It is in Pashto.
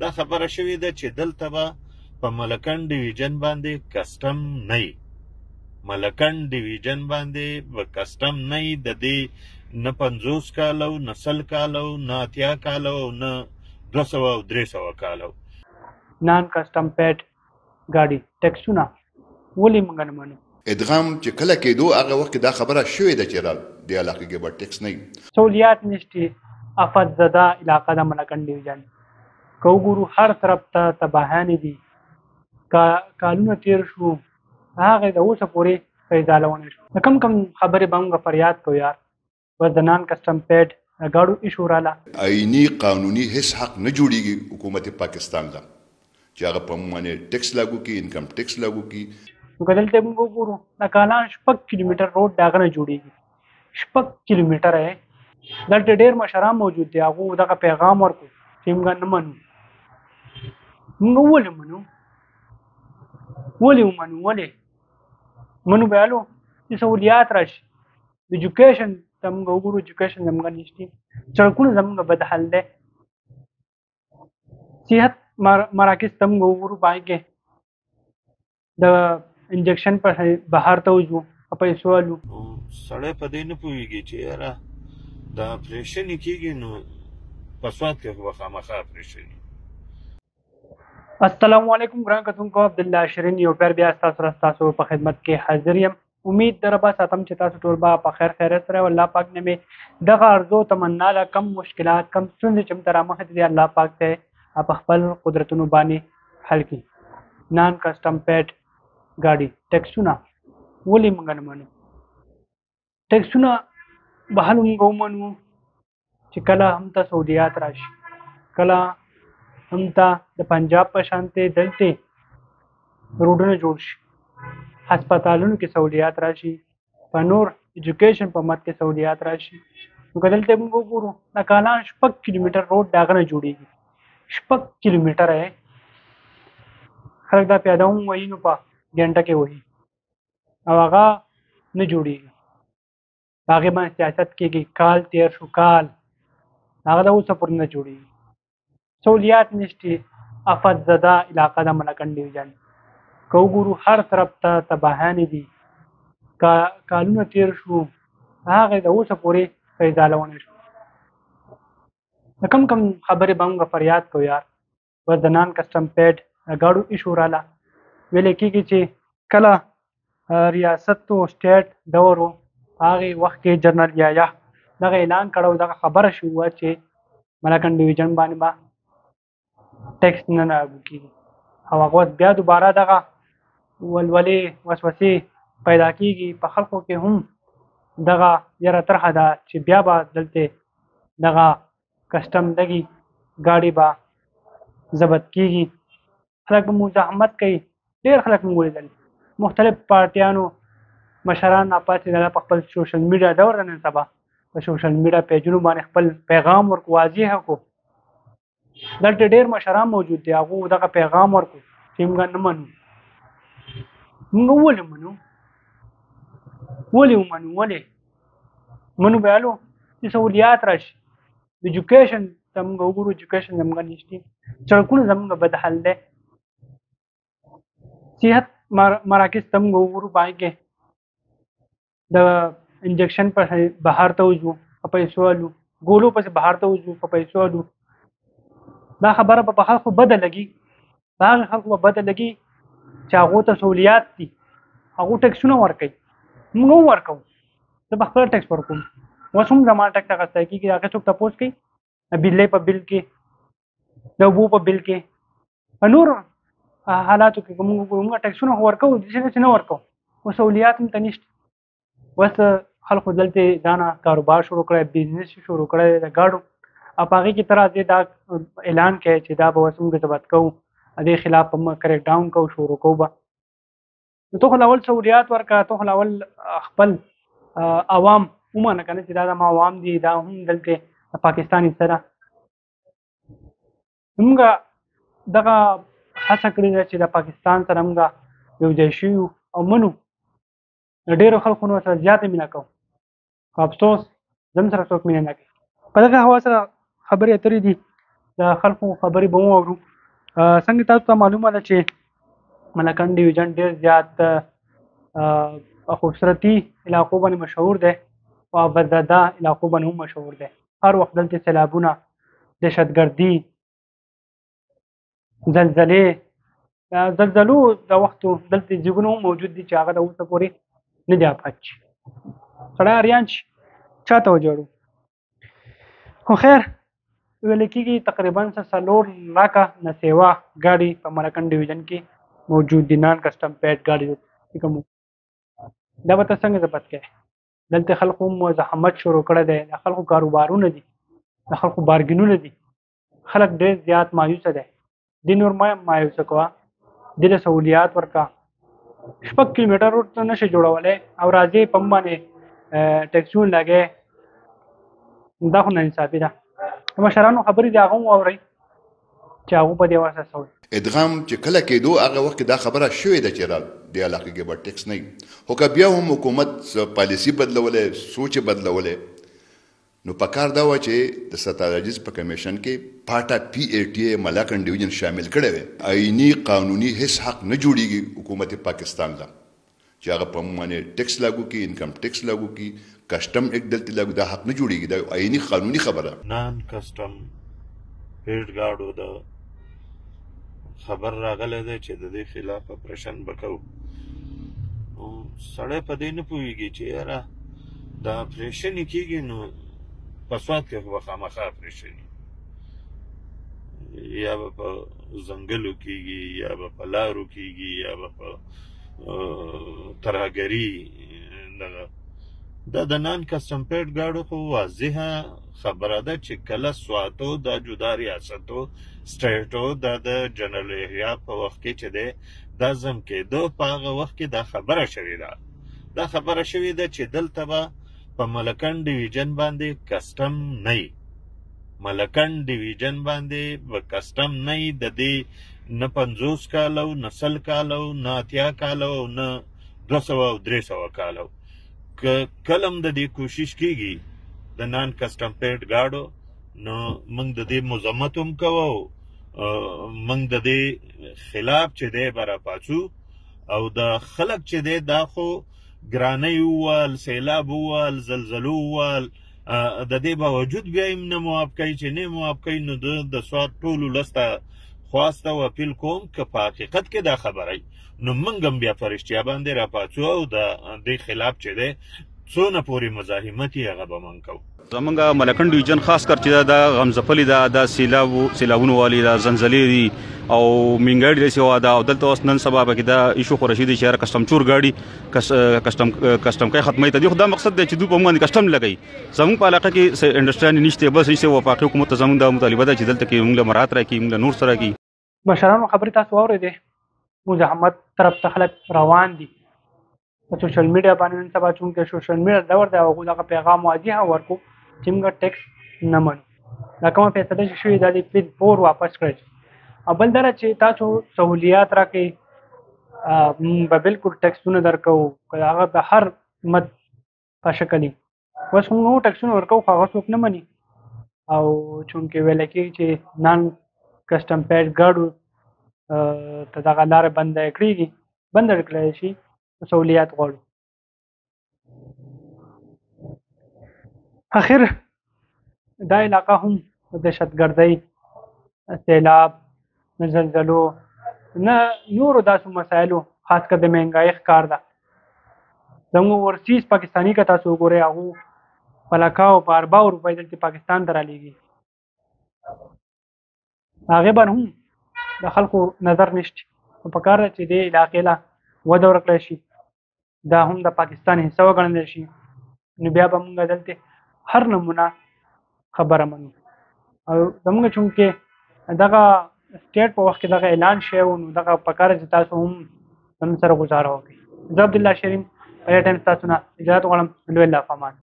دا خبره شوې ده چې دلته به په ملکن ډیویژن باندې کسټم نه وي. ملکن ډیویژن باندې به کسټم نه وي، د دې نه 50 کاله او نه 100 کاله او نه 80 کاله او نه 200 او 300 کاله. نان کسټم پیډ ګاډي ټیکسونه ولې موږ نه منو؟ ادغام چې کله کېدو هغه وخت دا خبره شوې ده چې د علاقې کې به ټیکس نه وي. سہولیات نشته. آفت زده علاقه د ملکن ډیویژن که وګورو هر طرف ته تباهیانې دي. کالونه تیر شو هغه د اوسه پورې فیضاله ونه شو. د کم خبرې به موږ فریاد کوو یار، بس د نان کسټم پیډ ګاډو ایشو راله. آئینی قانوني هیڅ حق نه جوړیږي حکومت پاکستان ته چې هغه په موږ باندې ټیکس لاګو کړي، انکم ټیکس لاګو کړي. نو که دلته موږ وګورو د کالان 6 کیلومتر روډ د هغه نه جوړېږي. 6 کیلومتره یې دلته ډېر مشران موجود دي، هغو دغه پیغام ورکړو چې موږ نه منو. موږ ولې منو؟ ولې منو بیالو چې سہولیات راشي. ایجوکیشن ته موږ وګورو، ایجوکیشن زموږ نشته. سړکونه زموږ بد حال دی. صحت مراکز ته موږ وګورو، پای کې د انجکشن په بهر ته وځو په پیسو والو. سړی په دې نه پوهېږي چې یاره دا اپریشن یې کېږي نو په سوات کې به خامخا اپریشن وي. السلام علیکم ګران کتونکو، عبدالله شیرین یو بیا ستاسو سره ستاسو په خدمت کې حاضر یم. امید در به ساتم چې تاسو ټول به په خیر خیریت سره او الله پاک نه مې دغه ارزو تمنا له کم مشکلات کم ستونزې چې مته رامخې دي الله پاک ته په خپل قدرتونو باندې حل کړي. نان کسټم پیډ ګاډي ټیکسونه ولې موږ نه منو؟ ټیکسونه به هله موږ ومنو چې کله هم ته سہولیات راشي، کله هم ته د پنجاب په شانتې دلته روډونه جوړ شي، هسپتالونو کې سہولیات راشي، په نور ایجوکیشن په مت کې سہولیات راشي. نو که دلته موږ وګورو د کالان 6 کیلومتر روډ د هغه نه جوړېږي. 6 کیلومتره یې خلک دا پیاده هم وهي نو په ګنټه کې وهي او هغه نه جوړېږي. هغې باندې سیاست کېږي. کال تیر شو، کال هغه د اوسه پورې نه جوړېږي. سہولیات نشته. آفت زده علاقه د ملکن ډیویژن که وګورو هر طرف ته تباهیانې دي. کالونه تیر شو هغې د اوسه پورې فیضاله ونه شو. د کم خبرې به موږ فریاد کوو یار، بس د نان کسټم پیډ ګاډو ایشو راله. ویلې کېږي چې کله ریاست او سټیټ دور و هغې وخت کې جنرال یحیی دغه اعلان کړی، دغه خبره شوې وه چې ملکن ډیویژن باندې به ټیکس نه لاګو کېږي. او هغه اوس بیا دوباره دغه ولولې وسوسې پیدا کېږي په خلکو کې، هم دغه یره طرحه ده چې بیا به دلته دغه کسټم دغې ګاډي به ضبط کېږي. خلک به مزاحمت کوي. ډېر خلک مو ولیدل، مختلف پارټیانو مشران راپاڅېدل په خپل سوشل میډیا دور نن سبا په سوشل میډیا پیجونو باندې خپل پیغام ورکړو، واضح کړو. دلته ډېر مشران موجود دي، هغو دغه پیغام ورکړو چې موږ نه منو. موږ ولې منو؟ منو بیالو چې سہولیات راشي. ایجوکیشن ته موږ وګورو، ایجوکیشن زموږ نشته. سړکونه زموږ بد حال دی. صحت مراکز ته موږ وګورو، پای کې د انجکشن په بهر ته وځو په پیسو والو، ګولو پسې بهر ته وځو په پیسو والو. دا خبره به په خلکو بده لګي. په هغه خلکو به بده لګي چې هغو ته سہولیات دي، هغو ټیکسونه ورکوي. موږ هم ورکوو. زه به خپله ټیکس ورکوم. اوس هم زما ټیکس اخیستی کېږي. هغې څوک تپوس کوي؟ د بجلۍ په بل کې، د اوبو په بل کې، په نور حالاتو کې موږ ټیکسونه ورکوو، داسې نه ورکوو. خو سہولیات هم ته نشته. اوس خلکو دلته ځانه کاروبار شروع کړی، بزنس شروع کړی د ګاډو، او په هغې کې ته راځې دا اعلان کوي چې دا به اوس موږ ضبط کوو، دې خلاف به موږ کریک ډاون کوو، شروع کوو به. نو ته خو اول سہولیات ورکړه، ته خو اول خپل عوام ومنه که نه چې دا زما عوام دي، دا هم دلته د پاکستان حصه ده. موږ دغه هڅه کړې ده چې د پاکستان سره موږ یو ځای شو او منو. د ډېرو خلکو نو سره زیاته مینه کوو، خو افسوس زم سره څوک مینه نه کوي. په دغه هوا سره خبرې اترې دي. د خلکو خبرې به واورو. څنګه تاسو ته معلومه ده چې ملکنډ ډیویژن ډېر زیات خوبصورتي علاقو باندې مشهور دی او آبادزاده علاقو باندې هم مشهور دی. هر وخت دلته سیلابونه، دهشتګردي، زلزلو د وختو دلته ځایونه هم موجود دي چې هغه د اوسه پورې نه دي افات شي. سړی اریان شي چا ته وجړو. خو خیر ویل کېږي تقریبا 4 لاکه نه سیوا ګاډي په ملکنډ ډیویژن کې موجود دي، نان کسټم پیډ ګاډي چې کوم. دا به ته څنګه ضبط کوې؟ دلته خلکو هم زحمت شروع کړی دی، د خلکو کاروبارونه دي، د خلکو بارګینونه دي. خلک ډېر زیات مایوسه دی. دې نور مایوسه کوه، دې له سهولیات ورکړه. 6 کیلومتر روډ ته نشي جوړولی او راځې په باندې ټیکسونه لګې. دا خو ناانصافي ده. د مشرانو خبرې د هغه هم واورئ چې هغه په دې واسه څه وایي. ادغام چې کله کېدو هغه وخت دا خبره شوې ده چې د علاقې کې به ټیکس نه وي، خو که بیا هم حکومت پالیسي بدلولی، سوچ بدلولی، نو پکار دا وه چې د ستالجیز په کمیشن کې پاټا PATA ملکنډ ډیویژن شامل کړی وی. آئینی قانوني هیڅ حق نه جوړیږي حکومت پاکستان له چې هغه په موږ باندې ټیکس لاګو کړي، انکم ټیکس لاګو کړي، کسټم ایکټ دلته لاګو. دا حق نه جوړیږي، دا آئینی قانوني خبره. نان کسټم پیډ ګاډو د خبر راغلی دی چې د دې خلاف اپریشن به کوو. سړی په دې نه پوهېږي چې یاره دا اپریشن یې کېږي نو په سوات کې به خامخا اپریشن یا به په ځنګلو کېږي یا به په لارو کېږي یا به په ترهګري. دا د نان کسټم پیډ ګاډو خو واضحه خبره ده چې کله سواتو دا جدا ریاستو سټیټو دا د جنرال ایریا په وخت کې چې دی دا ضم کېدو، په هغه وخت کې دا خبره شوې ده. دا خبره شوې ده چې دلته به په ملکنډ ډیویژن باندې کسټم نه وي. ملکنډ ډیویژن باندې به کسټم نه وي. د دې نه 50 کاله نه 100 کاله نه 80 کاله او نه 200 او 300 کاله. که کلم د دې کوشش کېږي د نان کسټم پیډ ګاډو، نو موږ د دې مذمت هم کوو، موږ د دې خلاف چې دی به راپاڅو. او د خلک چې دی دا خو ګرانۍ ووال، سیلاب ووال، زلزلو ووال، د دې باوجود بیا هم نه مواب کوي. چې نه مواب کوي نو د سوات ټول ولس ته خواسته او اپیل کوم که په حقیقت کې دا خبره نو موږ هم بیا په رښتیا باندې راپاڅو او د دې خلاف چې دی څونه پورې مزاحمت یې هغه به موږ کوو. زمونږ ملکنډ ډیویژن خاص کر چې دا غمزفلي ده، دا سیلابونو والی، دا زلزلې دي او مینګاډي داسې وه ده. او دلته اوس نن سبا پکې دا ایشو خو رشید چې کسټم چور ګاډي کسټم کوي ختموي ته دي. خو دا مقصد دی چې دوی په موږ باندې کسټم لګوي. زموږ په علاقه کې انډسټریال نشته، بس هیڅ وفاقي حکومت ته زموږ دا مطالبه ده چې دلته کې موږ له مراعات راکړي، موږ له نور سره راکړي. مشرانو خبرې تاسو واورېدې. مزاحمت طرف ته خلک روان دي په سوشل میډیا باندې. نن سبا چونکې سوشل میډیا دور دی، هغوی دغه پیغام واضح ورکړو چې موږ ټیکس نه منو. دا کومه فیصله چې شوې دا دې پلیز پور واپس کړئ. او بل دا چې تاسو سهولیات راکړئ، به بالکل ټیکسونه درکوو، که هغه د هر مد په شکل وي. اوس موږ ټیکسونه ورکوو خو هغه څوک نه مني. او چونکې ویل کېږي چې نان کسټم پیډ ګاډو ته دغه لاره بنده کړېږي، بنده کړی شي، سهولیات غواړو. اخر دا علاقه هم د دهشتګردۍ، سیلاب، نه زلزلو، نه نورو داسې مسایلو، خاص کر د مهنګایي ښکار ده. زموږ ورسیز پاکستاني که تاسو وګورئ هغو په لکاو په 40 روپۍ دلته پاکستان ته رالیږي. هغې باندې هم د خلکو نظر نشته. نو پکار ده چې دې علاقې له وده ورکړی شي، دا هم د پاکستان حصه وګڼلی شي. نو بیا به موږ دلته هر نمونه خبره منو. او زموږ چونکې دغه سټیټ په وخت کې دغه اعلان شوی و، نو دغه پکار چې تاسو هم زموږ سره ګزاره وکړئ. زه عبدالله شریم په دې ټایم ستاسو نه اجازت غواړم. لوی الله په امان.